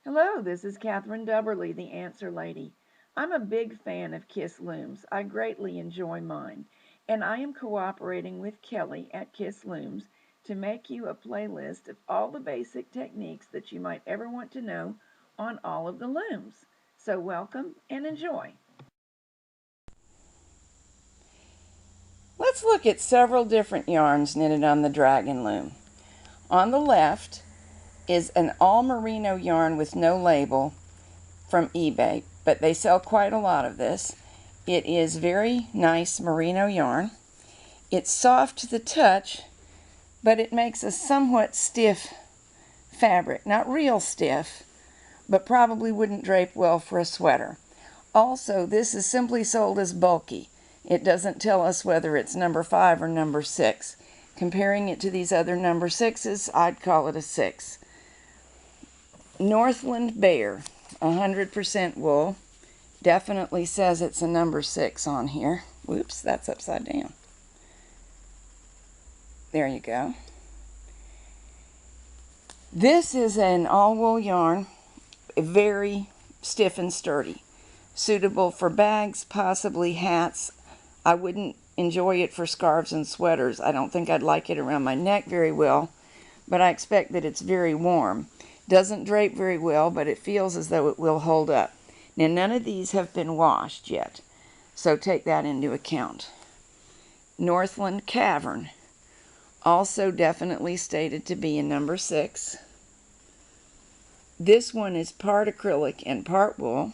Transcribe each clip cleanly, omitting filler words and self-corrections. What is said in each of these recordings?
Hello, this is Catherine Dubberly, the Answer Lady. I'm a big fan of Kiss Looms. I greatly enjoy mine, and I am cooperating with Kelly at Kiss Looms to make you a playlist of all the basic techniques that you might ever want to know on all of the looms. So welcome and enjoy. Let's look at several different yarns knitted on the dragon loom. On the left is an all merino yarn with no label from eBay, but they sell quite a lot of this. It is very nice merino yarn. It's soft to the touch, but it makes a somewhat stiff fabric. Not real stiff, but probably wouldn't drape well for a sweater. Also, this is simply sold as bulky. It doesn't tell us whether it's number 5 or number 6. Comparing it to these other number 6s, I'd call it a 6. Northland Bear, 100% wool. Definitely says it's a number 6 on here. Whoops, that's upside down. There you go. This is an all-wool yarn, very stiff and sturdy. Suitable for bags, possibly hats. I wouldn't enjoy it for scarves and sweaters. I don't think I'd like it around my neck very well, but I expect that it's very warm. Doesn't drape very well, but it feels as though it will hold up. Now, none of these have been washed yet, so take that into account. Northland Cavern, also definitely stated to be a number 6. This one is part acrylic and part wool.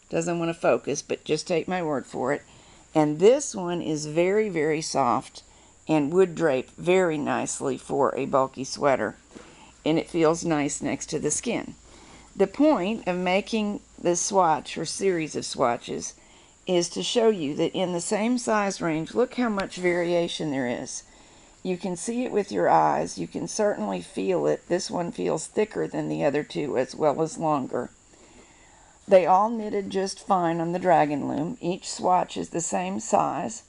Doesn't want to focus, but just take my word for it. And this one is very, very soft and would drape very nicely for a bulky sweater. And it feels nice next to the skin. The point of making this swatch or series of swatches is to show you that in the same size range, look how much variation there is. You can see it with your eyes. You can certainly feel it. This one feels thicker than the other two as well as longer. They all knitted just fine on the dragon loom. Each swatch is the same size,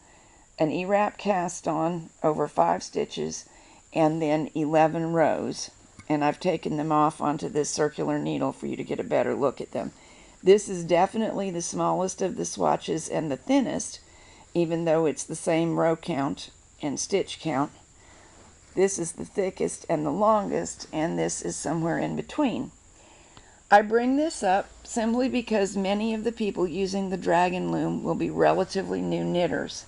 an E-wrap cast on over 5 stitches, and then 11 rows. And I've taken them off onto this circular needle for you to get a better look at them. This is definitely the smallest of the swatches and the thinnest, even though it's the same row count and stitch count. This is the thickest and the longest, and this is somewhere in between. I bring this up simply because many of the people using the dragon loom will be relatively new knitters.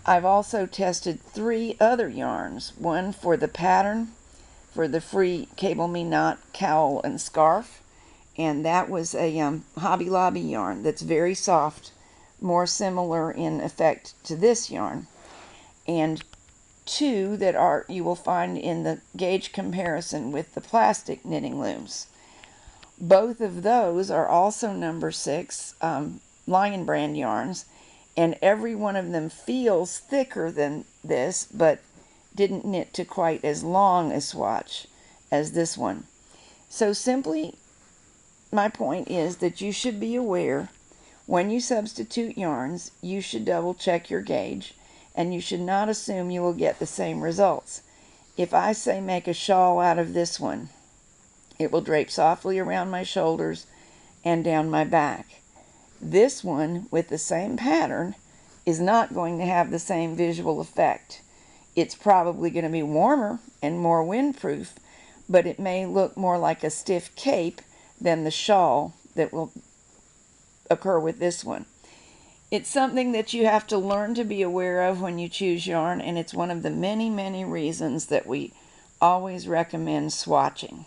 I've also tested 3 other yarns, one for the pattern, for the free Cable Me Not cowl and scarf, and that was a Hobby Lobby yarn that's very soft, more similar in effect to this yarn, and 2 that you will find in the gauge comparison with the plastic knitting looms. Both of those are also number 6 Lion Brand yarns, and every one of them feels thicker than this, but didn't knit to quite as long a swatch as this one. So simply, my point is that you should be aware when you substitute yarns, you should double check your gauge, and you should not assume you will get the same results. If I say make a shawl out of this one, it will drape softly around my shoulders and down my back. This one, with the same pattern, is not going to have the same visual effect. It's probably going to be warmer and more windproof, but it may look more like a stiff cape than the shawl that will occur with this one. It's something that you have to learn to be aware of when you choose yarn, and it's one of the many, many reasons that we always recommend swatching.